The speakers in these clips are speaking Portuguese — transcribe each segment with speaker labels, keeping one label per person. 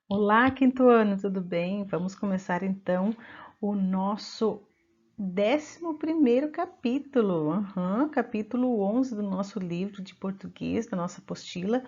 Speaker 1: Olá, quinto ano, tudo bem? Vamos começar então o nosso 11º capítulo, capítulo 11 do nosso livro de português, da nossa apostila,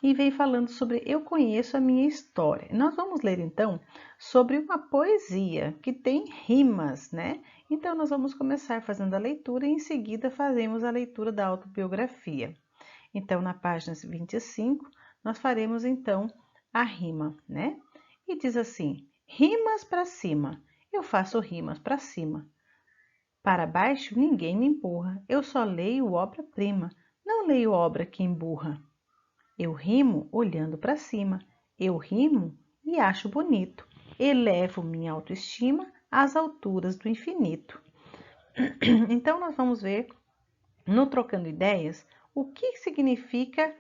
Speaker 1: e vem falando sobre Eu Conheço a Minha História. Nós vamos ler então sobre uma poesia que tem rimas, né? Então nós vamos começar fazendo a leitura e em seguida fazemos a leitura da autobiografia. Então, na página 25, nós faremos então a rima, né? E diz assim: rimas para cima, eu faço rimas para cima. Para baixo ninguém me empurra, eu só leio obra-prima, não leio obra que emburra. Eu rimo olhando para cima, eu rimo e acho bonito, elevo minha autoestima às alturas do infinito. Então, nós vamos ver no Trocando Ideias o que significa,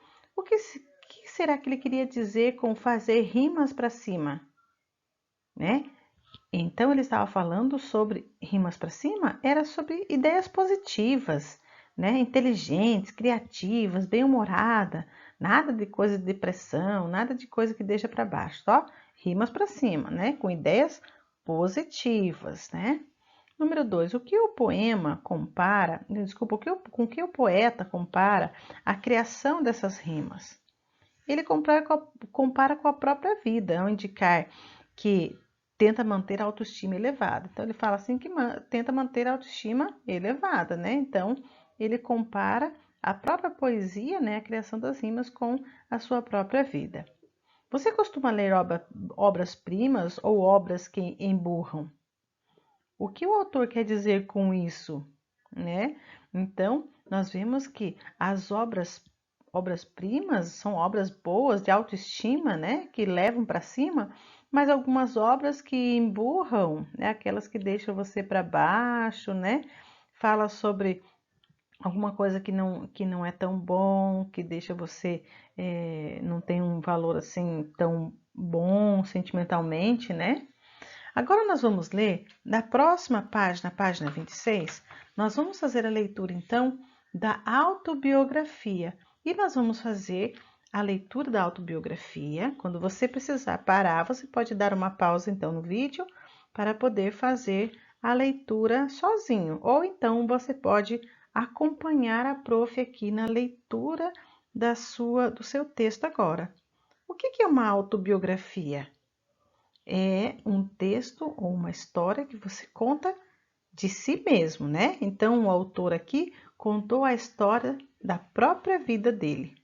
Speaker 1: que será que ele queria dizer com fazer rimas para cima, né? Então ele estava falando sobre rimas para cima, era sobre ideias positivas, né? Inteligentes, criativas, bem-humorada, nada de coisa de depressão, nada de coisa que deixa para baixo, só rimas para cima, né? Com ideias positivas, né? Número 2, o que o poema compara, desculpa, com que o poeta compara a criação dessas rimas? Ele compara com a própria vida, ao indicar que tenta manter a autoestima elevada. Então, ele fala assim que tenta manter a autoestima elevada, né? Então, ele compara a própria poesia, né, a criação das rimas, com a sua própria vida. Você costuma ler obras-primas ou obras que emburram? O que o autor quer dizer com isso, né? Então, nós vemos que as obras-primas são obras boas, de autoestima, né? Que levam para cima, mas algumas obras que emburram, né? Aquelas que deixam você para baixo, né? Fala sobre alguma coisa que não é tão bom, que deixa você, não tem um valor assim tão bom sentimentalmente, né? Agora nós vamos ler na próxima página, página 26, nós vamos fazer a leitura então da autobiografia e nós vamos fazer a leitura da autobiografia. Quando você precisar parar, você pode dar uma pausa então no vídeo para poder fazer a leitura sozinho, ou então você pode acompanhar a prof aqui na leitura do seu texto agora. O que é uma autobiografia? É um texto ou uma história que você conta de si mesmo, né? Então, o autor aqui contou a história da própria vida dele.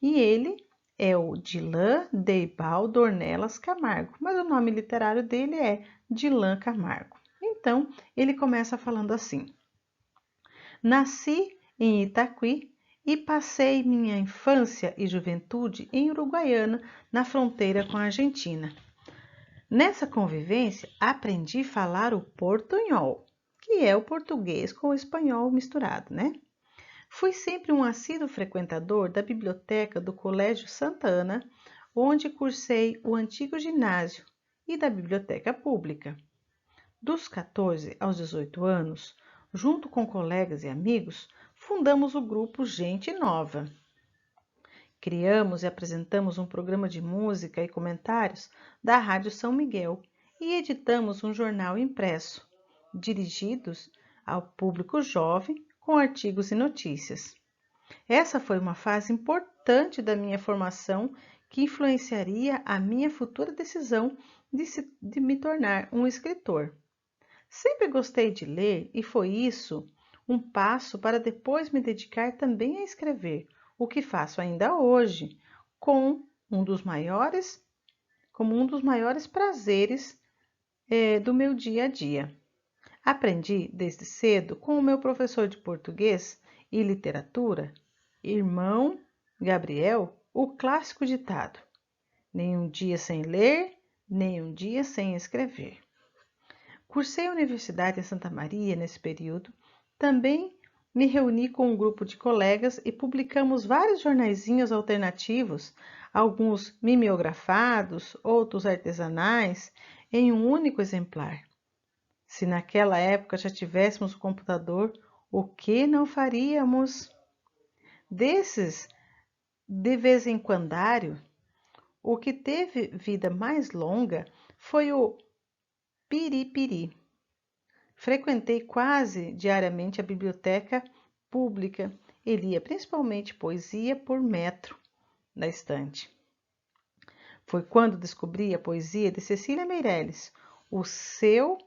Speaker 1: E ele é o Dilan Deibal Dornelas Camargo, mas o nome literário dele é Dilan Camargo. Então, ele começa falando assim: nasci em Itaqui e passei minha infância e juventude em Uruguaiana, na fronteira com a Argentina. Nessa convivência, aprendi a falar o portunhol, que é o português com o espanhol misturado, né? Fui sempre um assíduo frequentador da biblioteca do Colégio Santa Ana, onde cursei o antigo ginásio, e da biblioteca pública. Dos 14 aos 18 anos, junto com colegas e amigos, fundamos o grupo Gente Nova. Criamos e apresentamos um programa de música e comentários da Rádio São Miguel e editamos um jornal impresso, dirigidos ao público jovem com artigos e notícias. Essa foi uma fase importante da minha formação que influenciaria a minha futura decisão de me tornar um escritor. Sempre gostei de ler e foi isso um passo para depois me dedicar também a escrever, o que faço ainda hoje, com um dos maiores, como um dos maiores prazeres do meu dia a dia. Aprendi desde cedo com o meu professor de português e literatura, irmão Gabriel, o clássico ditado: nem um dia sem ler, nem um dia sem escrever. Cursei a universidade em Santa Maria nesse período. Também me reuni com um grupo de colegas e publicamos vários jornaizinhos alternativos, alguns mimeografados, outros artesanais, em um único exemplar. Se naquela época já tivéssemos o computador, o que não faríamos? Desses, de vez em quando, O que teve vida mais longa foi o piripiri. Frequentei quase diariamente a biblioteca pública e lia principalmente poesia por metro da estante. Foi quando descobri a poesia de Cecília Meirelles, O Seu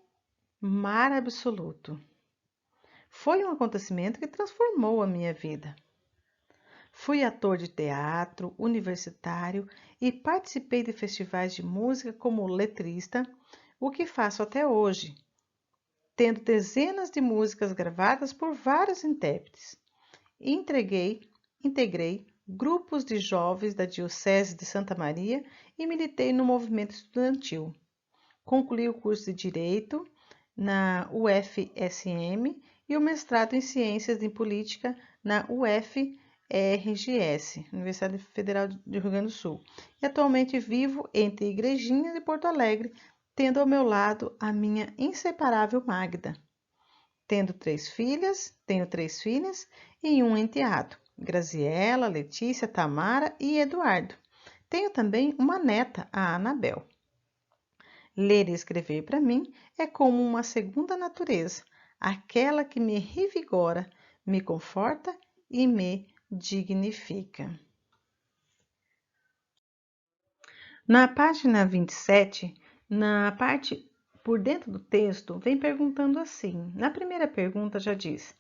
Speaker 1: Mar Absoluto. Foi um acontecimento que transformou a minha vida. Fui ator de teatro universitário e participei de festivais de música como letrista, o que faço até hoje, tendo dezenas de músicas gravadas por vários intérpretes. Integrei grupos de jovens da Diocese de Santa Maria e militei no movimento estudantil. Concluí o curso de Direito na UFSM e o mestrado em Ciências de Política na UFRGS, Universidade Federal do Rio Grande do Sul. E atualmente vivo entre Igrejinhas e Porto Alegre, tendo ao meu lado a minha inseparável Magda. Tenho três filhas e um enteado, Graziela, Letícia, Tamara e Eduardo. Tenho também uma neta, a Anabel. Ler e escrever para mim é como uma segunda natureza, aquela que me revigora, me conforta e me dignifica. Na página 27, na parte por dentro do texto, vem perguntando assim. Na primeira pergunta já diz: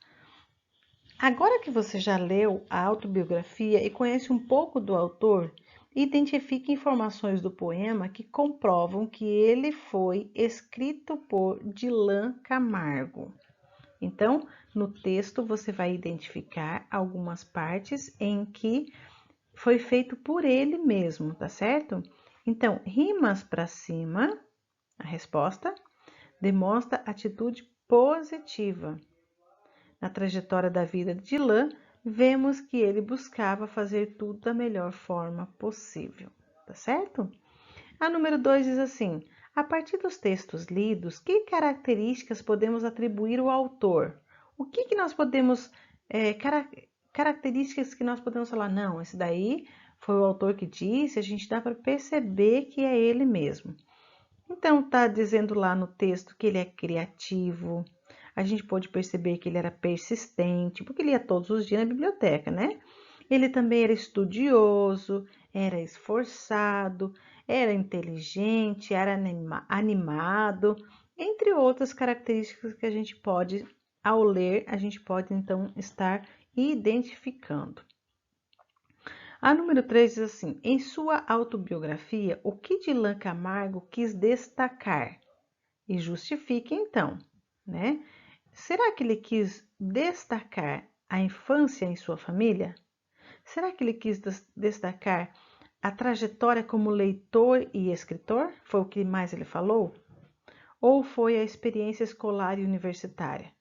Speaker 1: agora que você já leu a autobiografia e conhece um pouco do autor, identifique informações do poema que comprovam que ele foi escrito por Dylan Camargo. Então, no texto você vai identificar algumas partes em que foi feito por ele mesmo, tá certo? Então, rimas para cima, a resposta demonstra atitude positiva. Na trajetória da vida de Dylan, vemos que ele buscava fazer tudo da melhor forma possível, tá certo? A número 2 diz assim: a partir dos textos lidos, que características podemos atribuir ao autor? O que nós podemos, características que nós podemos falar, não, esse daí foi o autor que disse, a gente dá para perceber que é ele mesmo. Então, está dizendo lá no texto que ele é criativo, a gente pode perceber que ele era persistente, porque ele ia todos os dias na biblioteca, né? Ele também era estudioso, era esforçado, era inteligente, era animado, entre outras características que a gente pode, ao ler, a gente pode então estar identificando. A número 3 diz assim: em sua autobiografia, o que Dylan Camargo quis destacar? E justifique então, né? Será que ele quis destacar a infância em sua família? Será que ele quis destacar a trajetória como leitor e escritor? Foi o que mais ele falou? Ou foi a experiência escolar e universitária?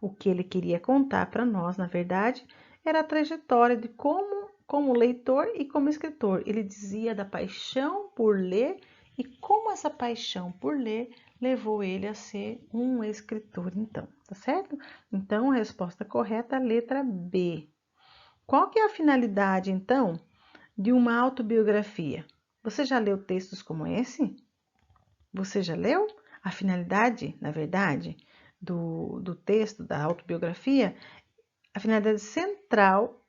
Speaker 1: O que ele queria contar para nós, na verdade, era a trajetória de como leitor e como escritor. Ele dizia da paixão por ler e como essa paixão por ler levou ele a ser um escritor, então, tá certo? Então, a resposta correta é a letra B. Qual que é a finalidade, então, de uma autobiografia? Você já leu textos como esse? Você já leu? A finalidade, na verdade, do texto, da autobiografia, a finalidade central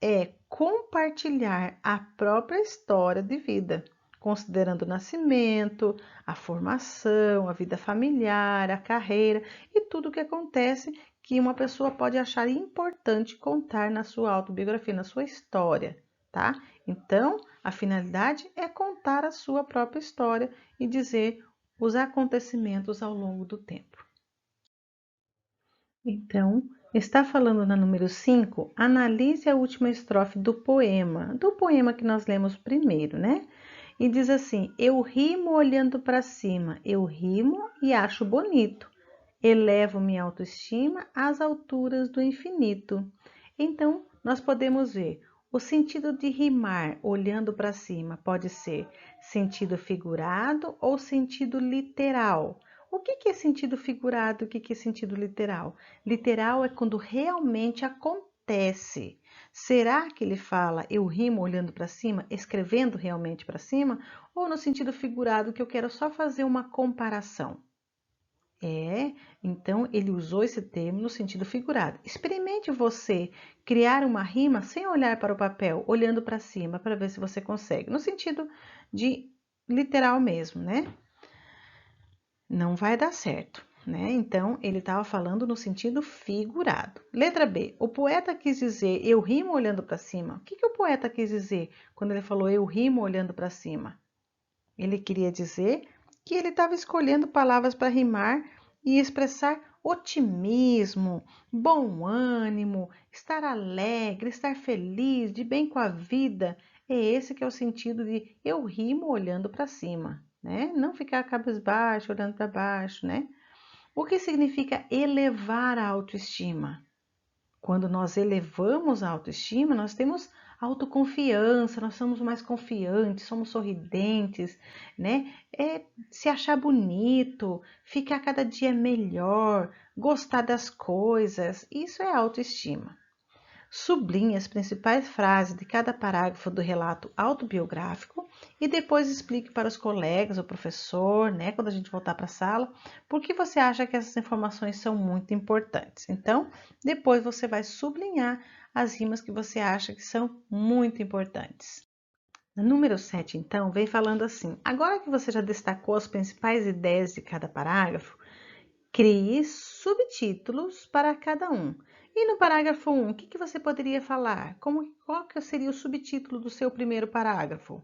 Speaker 1: é compartilhar a própria história de vida, considerando o nascimento, a formação, a vida familiar, a carreira e tudo o que acontece que uma pessoa pode achar importante contar na sua autobiografia, na sua história, tá? Então, a finalidade é contar a sua própria história e dizer os acontecimentos ao longo do tempo. Então, está falando na número 5, analise a última estrofe do poema que nós lemos primeiro, né? E diz assim: eu rimo olhando para cima, eu rimo e acho bonito, elevo minha autoestima às alturas do infinito. Então, nós podemos ver o sentido de rimar olhando para cima pode ser sentido figurado ou sentido literal. O que é sentido figurado? O que é sentido literal? Literal é quando realmente acontece acontece? Será que ele fala eu rimo olhando para cima, escrevendo realmente para cima, ou no sentido figurado que eu quero só fazer uma comparação? Então ele usou esse termo no sentido figurado. Experimente você criar uma rima sem olhar para o papel, olhando para cima, para ver se você consegue, no sentido de literal mesmo, né? Não vai dar certo, né? Então ele estava falando no sentido figurado. Letra B. O poeta quis dizer eu rimo olhando para cima. O que o poeta quis dizer quando ele falou eu rimo olhando para cima? Ele queria dizer que ele estava escolhendo palavras para rimar e expressar otimismo, bom ânimo, estar alegre, estar feliz, de bem com a vida. É esse que é o sentido de eu rimo olhando para cima, né? Não ficar cabisbaixo, olhando para baixo, né? O que significa elevar a autoestima? Quando nós elevamos a autoestima, nós temos autoconfiança, nós somos mais confiantes, somos sorridentes, né? Se achar bonito, ficar cada dia melhor, gostar das coisas, isso é autoestima. Sublinhe as principais frases de cada parágrafo do relato autobiográfico e depois explique para os colegas, o professor, né, quando a gente voltar para a sala, por que você acha que essas informações são muito importantes. Então, depois você vai sublinhar as rimas que você acha que são muito importantes. No número 7, então, vem falando assim: agora que você já destacou as principais ideias de cada parágrafo, crie subtítulos para cada um. E no parágrafo 1, o que você poderia falar? Qual que seria o subtítulo do seu primeiro parágrafo?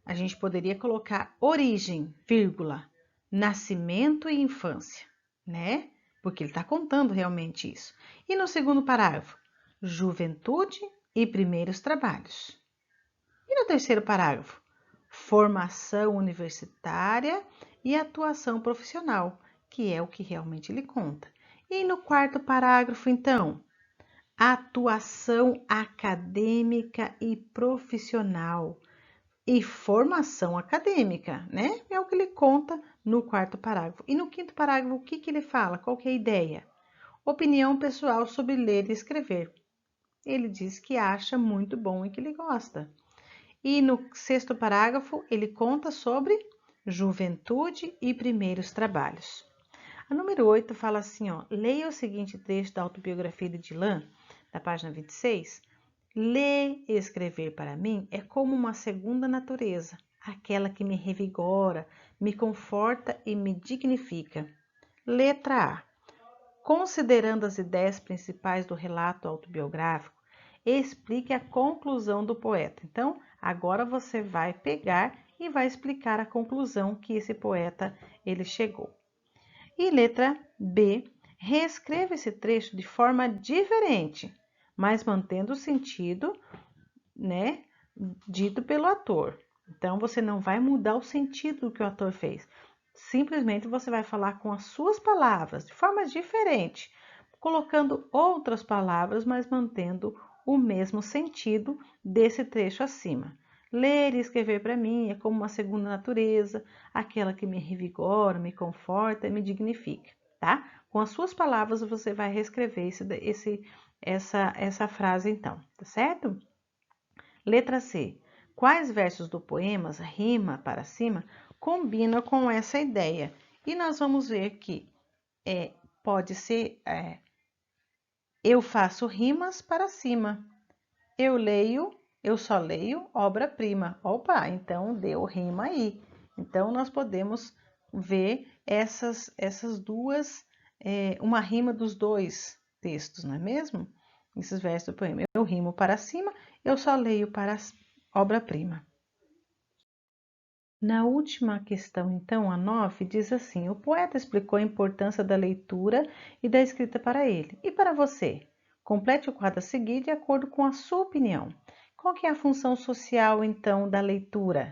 Speaker 1: A gente poderia colocar origem, vírgula, nascimento e infância, né? Porque ele está contando realmente isso. E no segundo parágrafo, juventude e primeiros trabalhos. E no terceiro parágrafo, formação universitária e atuação profissional, que é o que realmente ele conta. E no quarto parágrafo, então, atuação acadêmica e profissional e formação acadêmica, né? É o que ele conta no quarto parágrafo. E no quinto parágrafo, o que ele fala? Qual que é a ideia? Opinião pessoal sobre ler e escrever. Ele diz que acha muito bom e que ele gosta. E no sexto parágrafo, ele conta sobre juventude e primeiros trabalhos. A número 8 fala assim, ó, leia o seguinte trecho da autobiografia de Dylan, da página 26. Ler e escrever para mim é como uma segunda natureza, aquela que me revigora, me conforta e me dignifica. Letra A. Considerando as ideias principais do relato autobiográfico, explique a conclusão do poeta. Então, agora você vai pegar e vai explicar a conclusão que esse poeta ele chegou. E letra B, reescreva esse trecho de forma diferente, mas mantendo o sentido, né, dito pelo ator. Então, você não vai mudar o sentido do que o ator fez. Simplesmente você vai falar com as suas palavras, de forma diferente, colocando outras palavras, mas mantendo o mesmo sentido desse trecho acima. Ler e escrever para mim é como uma segunda natureza, aquela que me revigora, me conforta e me dignifica, tá? Com as suas palavras você vai reescrever essa frase então, tá certo? Letra C. Quais versos do poema, rima para cima, combinam com essa ideia? E nós vamos ver que pode ser eu faço rimas para cima. Eu só leio obra-prima. Opa, então deu rima aí. Então nós podemos ver essas duas, uma rima dos dois textos, não é mesmo? Esses versos do poema. Eu rimo para cima, eu só leio para obra-prima. Na última questão, então, a 9, diz assim: o poeta explicou a importância da leitura e da escrita para ele. E para você? Complete o quadro a seguir de acordo com a sua opinião. Qual que é a função social, então, da leitura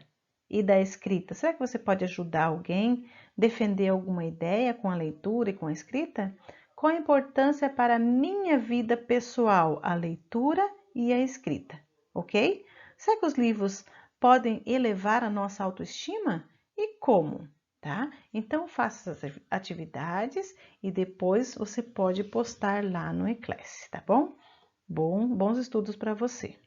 Speaker 1: e da escrita? Será que você pode ajudar alguém, defender alguma ideia com a leitura e com a escrita? Qual a importância para a minha vida pessoal, a leitura e a escrita? Ok? Será que os livros podem elevar a nossa autoestima? E como? Tá? Então faça essas atividades e depois você pode postar lá no Eclasse, tá bom? Bons estudos para você.